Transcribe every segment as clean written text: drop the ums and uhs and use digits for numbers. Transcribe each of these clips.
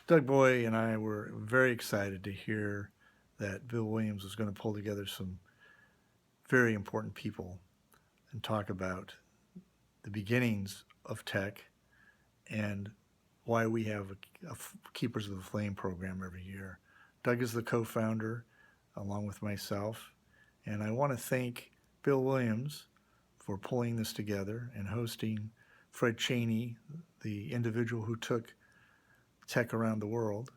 Doug Boy and I were very excited to hear that Bill Williams was going to pull together some very important people and talk about the beginnings of tech and why we have a Keepers of the Flame program every year. Doug is the co-founder along with myself, and I want to thank Bill Williams for pulling this together and hosting Fred Cheney, the individual who took tech around the world,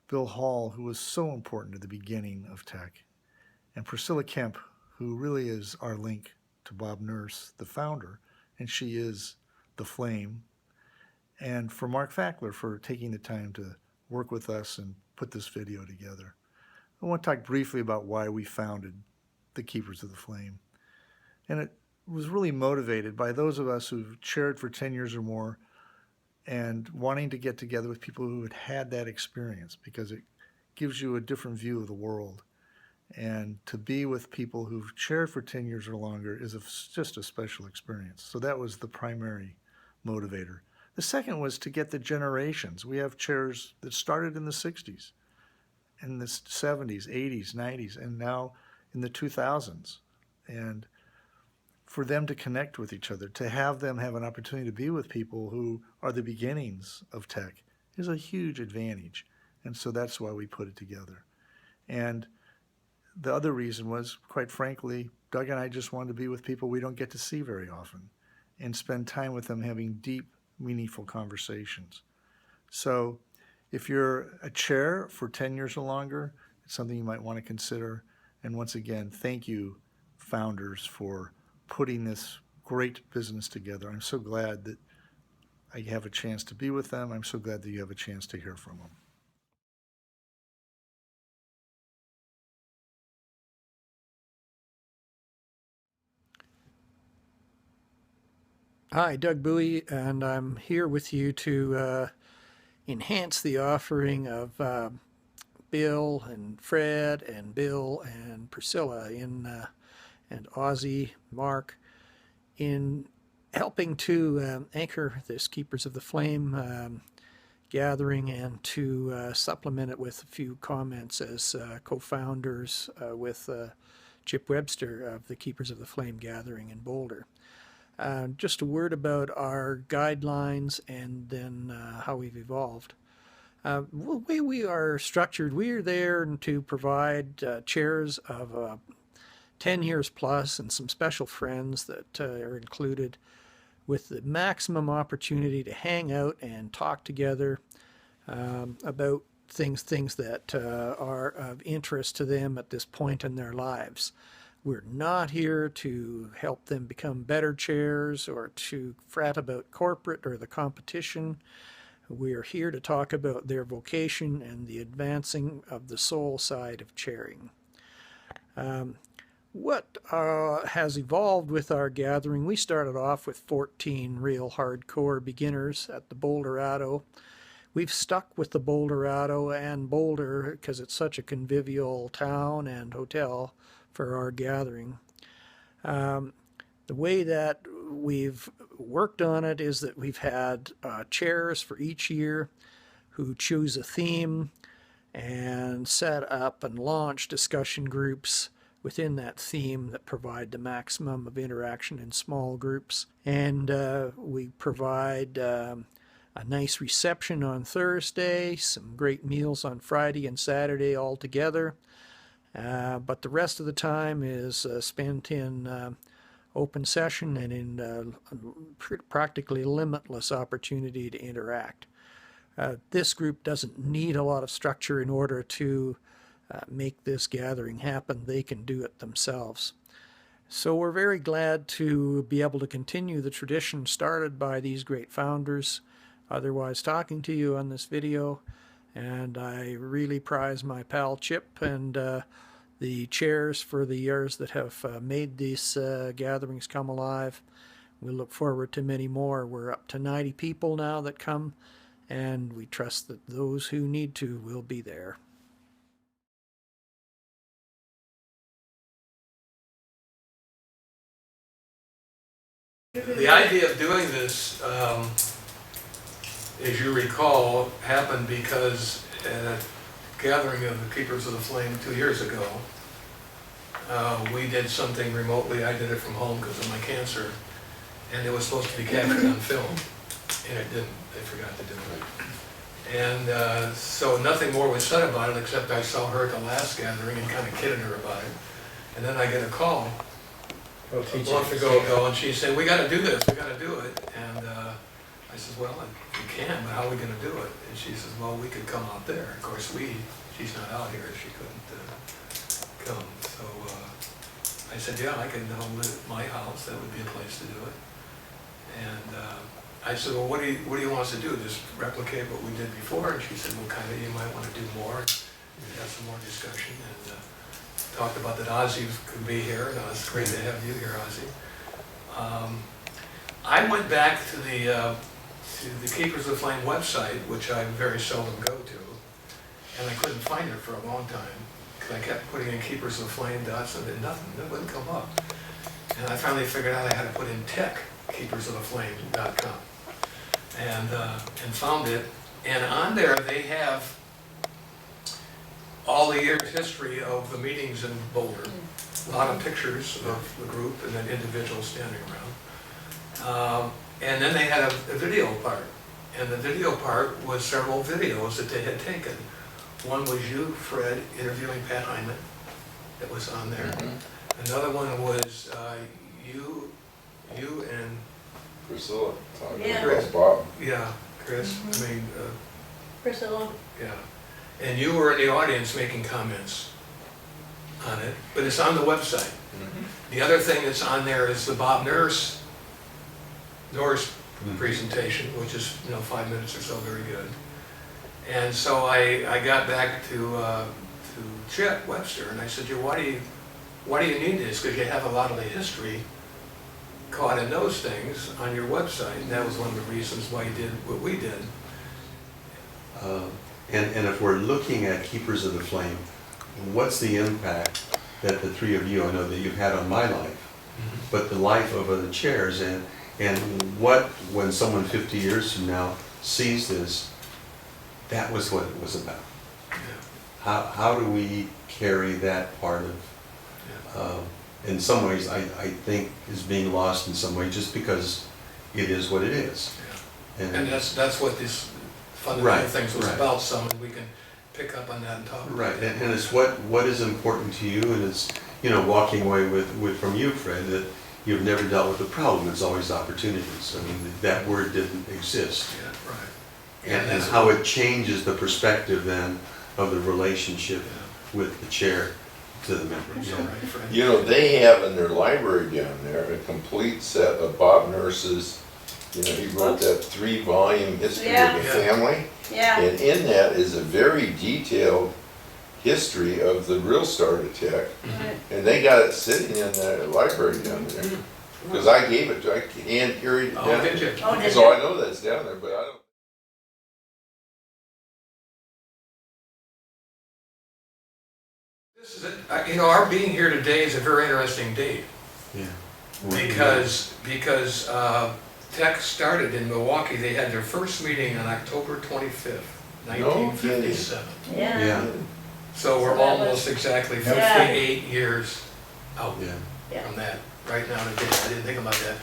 Bill Hall, who was so important at the beginning of tech, and Priscilla Kemp, who really is our link to Bob Nurse, the founder, and she is the flame, and for Mark Fackler for taking the time to work with us and put this video together. I want to talk briefly about why we founded the Keepers of the Flame. And it was really motivated by those of us who've chaired for 10 years or more and wanting to get together with people who had had that experience, because it gives you a different view of the world. And to be with people who've chaired for 10 years or longer is just a special experience. So that was the primary motivator. The second was to get the generations. We have chairs that started in the 60s, in the 70s, 80s, 90s, and now in the 2000s. And for them to connect with each other, to have them have an opportunity to be with people who are the beginnings of tech is a huge advantage. And so that's why we put it together. And the other reason was, quite frankly, Doug and I just wanted to be with people we don't get to see very often and spend time with them having deep, meaningful conversations. So if you're a chair for 10 years or longer, it's something you might want to consider. And once again, thank you, founders, for putting this great business together. I'm so glad that I have a chance to be with them. I'm so glad that you have a chance to hear from them. Hi, Doug Bowie, and I'm here with you to enhance the offering of Bill and Fred and Bill and Priscilla and Ozzy, Mark, in helping to anchor this Keepers of the Flame gathering and to supplement it with a few comments as co-founders with Chip Webster of the Keepers of the Flame gathering in Boulder. Just a word about our guidelines and then how we've evolved. The way we are structured, we are there to provide chairs of 10 years plus and some special friends that are included with the maximum opportunity to hang out and talk together about things that are of interest to them at this point in their lives. We're not here to help them become better chairs or to fret about corporate or the competition. We're here to talk about their vocation and the advancing of the soul side of chairing. What has evolved with our gathering, we started off with 14 real hardcore beginners at the Boulderado. We've stuck with the Boulderado and Boulder because it's such a convivial town and hotel for our gathering. The way that we've worked on it is that we've had chairs for each year who choose a theme and set up and launch discussion groups within that theme that provide the maximum of interaction in small groups. And we provide a nice reception on Thursday, some great meals on Friday and Saturday all together. But the rest of the time is spent in open session and in practically limitless opportunity to interact. This group doesn't need a lot of structure in order to make this gathering happen. They can do it themselves. So we're very glad to be able to continue the tradition started by these great founders, otherwise talking to you on this video. And I really prize my pal Chip and the chairs for the years that have made these gatherings come alive. We look forward to many more. We're up to 90 people now that come, and we trust that those who need to will be there. The idea of doing this as you recall, happened because at a gathering of the Keepers of the Flame 2 years ago, we did something remotely. I did it from home because of my cancer, and it was supposed to be captured on film, and it didn't. They forgot to do it. And so nothing more was said about it, except I saw her at the last gathering and kind of kidded her about it. And then I get a call a month ago, and she said, "We got to do this. We got to do it." And I said, "Well, we can, but how are we going to do it?" And she says, "Well, we could come out there." Of course, she's not out here. She couldn't come. So I said, "Yeah, I can hold it at my house. That would be a place to do it." And I said, "Well, what do you want us to do? Just replicate what we did before?" And she said, "Well, kind of. You might want to do more." We had some more discussion and talked about that Ozzy could be here, and it's great to have you here, Ozzy. I went back to the Keepers of the Flame website, which I very seldom go to, and I couldn't find it for a long time because I kept putting in Keepers of the Flame dots and nothing, it wouldn't come up. And I finally figured out I had to put in tech, keepersoftheflame.com, and found it. And on there they have all the year's history of the meetings in Boulder, a lot of pictures of the group and then individuals standing around. And then they had a video part, and the video part was several videos that they had taken. One was you, Fred, interviewing Pat Hyman, that was on there. Another one was you and Priscilla, Yeah. Chris, Bob. yeah, Chris. I mean, Priscilla. yeah, and you were in the audience making comments on it, but it's on the website. The other thing that's on there is the Bob Norris presentation, which is 5 minutes or so, very good. And so I got back to Chip Webster and I said, why do you need this? Because you have a lot of the history caught in those things on your website, and that was one of the reasons why you did what we did. And if we're looking at Keepers of the Flame, what's the impact that the three of you, I know that you've had on my life, but the life of other chairs, and what, when someone 50 years from now sees this, that was what it was about. Yeah. How do we carry that part of, in some ways, I think is being lost in some way, just because it is what it is. Yeah. And that's what this fundamental Right, things was right. about, some, and we can pick up on that and talk about Right, that. and it's what is important to you, and it's, walking away with from you, Fred, that you've never dealt with a problem, it's always opportunities. I mean, that word didn't exist. Yeah, right. And that's how what- it changes the perspective then of the relationship with the chair to the member. That's Yeah. all right, Fred. You know, they have in their library down there a complete set of Bob Nurse's, he wrote that 3-volume history Yeah. of the Yeah. family. Yeah. And in that is a very detailed history of the real start attack. Right. And they got it sitting in the library down there. Because I gave it to, I hand carried it Oh, down did you? there. Oh, did So you? I know that's down there, but I don't. This is it. Our being here today is a very interesting date Yeah. because Tech started in Milwaukee. They had their first meeting on October 25th, No 1957. Yeah. Yeah, So we're So that almost was- exactly Yeah. 58 years out yeah. Yeah. from that right now today. I didn't think about that.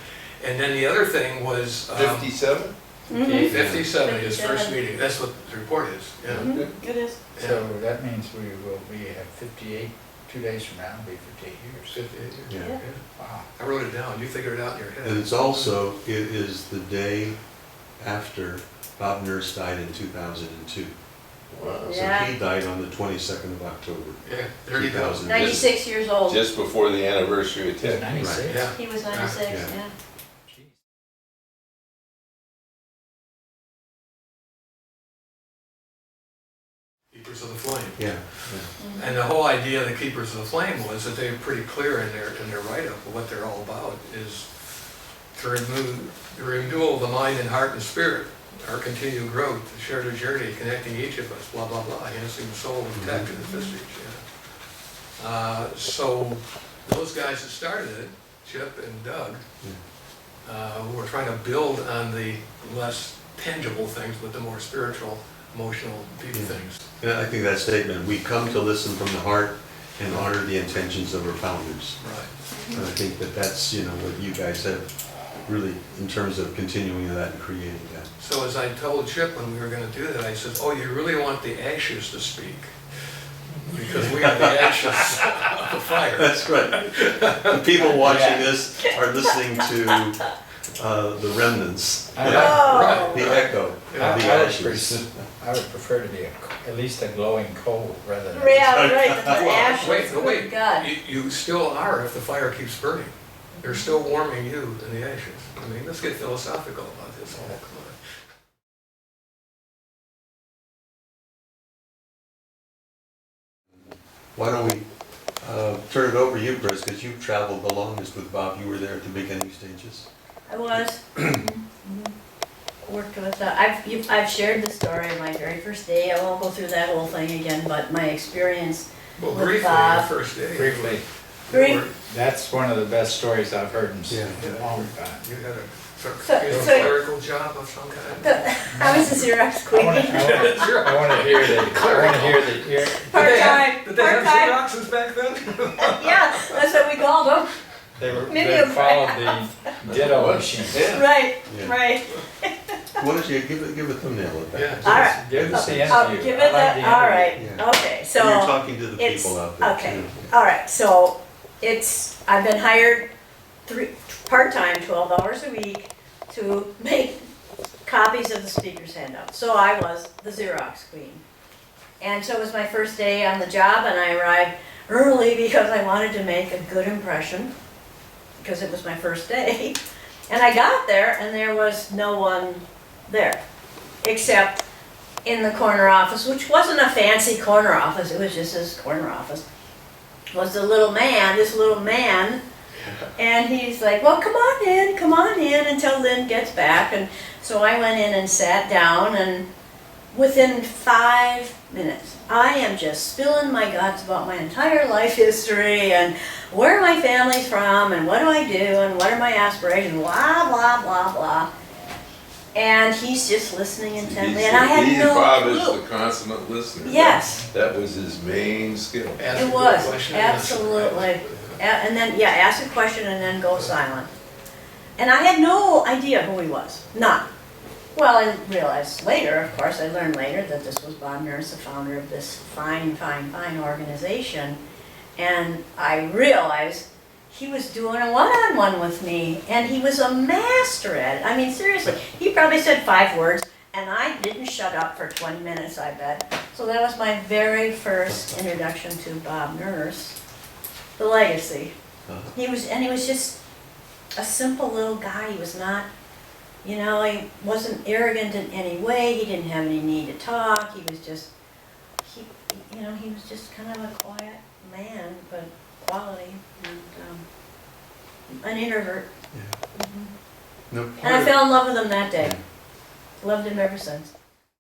And then the other thing was 57? Mhm. 57, his first 57. meeting. That's what the report is. Yeah. Mhm. It is. So that means we will be at 58, 2 days from now, it'll be 58 years. 58 years. Yeah. Yeah. Wow. I wrote it down. You figured it out in your And head. it's also, it is the day after Bob Nurse died in 2002. Wow. Yeah. So he died on the 22nd of October. Yeah, there you go. 2000. 96 years old. Just before the anniversary of It's Tech. 96? Yeah. He was 96, Yeah. yeah. Jeez. Keepers of the Flame. Yeah. And the whole idea of the Keepers of the Flame was that they were pretty clear in their write-up of what they're all about is to remove the renewal of the mind and heart and spirit, our continued growth, the shared journey connecting each of us, blah, blah, blah, enhancing the soul of Tech and the Vistage. Yeah. So those guys that started it, Chip and Doug, who were trying to build on the less tangible things, but the more spiritual, emotional, deep Yeah. things. And I think that statement, we come to listen from the heart and honor the intentions of our founders. Right. And I think that that's, what you guys have really, in terms of continuing that and creating that. So as I told Chip when we were gonna do that, I said, oh, you really want the ashes to speak? Because we are the ashes of the fire. That's right. The people watching this are listening to the remnants, I- Right. the echo of the I would ashes. I would prefer to be at least a glowing coal rather than. Yeah, right, the Well, ashes, wait, good God. you still are if the fire keeps burning. You're still warming you in the ashes. I mean, let's get philosophical about this all. Come on. Why don't we turn it over to you, Chris, because you've traveled the longest with Bob. You were there at the beginning stages. I was. Worked with, I've shared the story of my very first day. I won't go through that whole thing again, but my experience Well, with briefly, the Bob. first day. Briefly, you were- that's one of the best stories I've heard in Yeah. a long time. You had a So- clerical job of some kind. I was a Xerox I queen. want to hear that, I want to hear that, Part-time, Did they have part-time. Xeroxes back then? Yeah, that's what we called them. they followed the ditto machine. Yeah. Right, Yeah. right. Why don't you give a thumbnail of that? Yeah. All right. Give us the I'll interview. give I it like the, the all interview. right, Yeah. okay, so. And you're talking to the it's- people out there okay. too. All right, so I've been hired part-time, 12 hours a week to make copies of the speaker's handout. So I was the Xerox queen. And so it was my first day on the job, and I arrived early because I wanted to make a good impression, because it was my first day. And I got there, and there was no one there, except in the corner office, which wasn't a fancy corner office, it was just this corner office, was this little man, and he's like, well, come on in until Lynn gets back. And so I went in and sat down, and within 5 minutes, I am just spilling my guts about my entire life history and where my family's from and what do I do and what are my aspirations, blah, blah, blah, blah. And he's just listening intently, and I had no Bob clue. is the consummate listener. Yes. That was his main skill. Ask a It good was, question and answer it right. absolutely. And then, yeah, ask a question and then go silent. And I had no idea who he was, none. Well, I realized later, of course, I learned later that this was Bob Nurse, the founder of this fine organization. And I realized he was doing a one-on-one with me, and he was a master at it. I mean, seriously, he probably said 5 words, and I didn't shut up for 20 minutes, I bet. So that was my very first introduction to Bob Nurse, the legacy. He was just a simple little guy. He was not, he wasn't arrogant in any way. He didn't have any need to talk. He was just, he was just kind of a quiet man, but quality, and an introvert. Yeah. No, And I fell in love with him that day. Loved him ever since.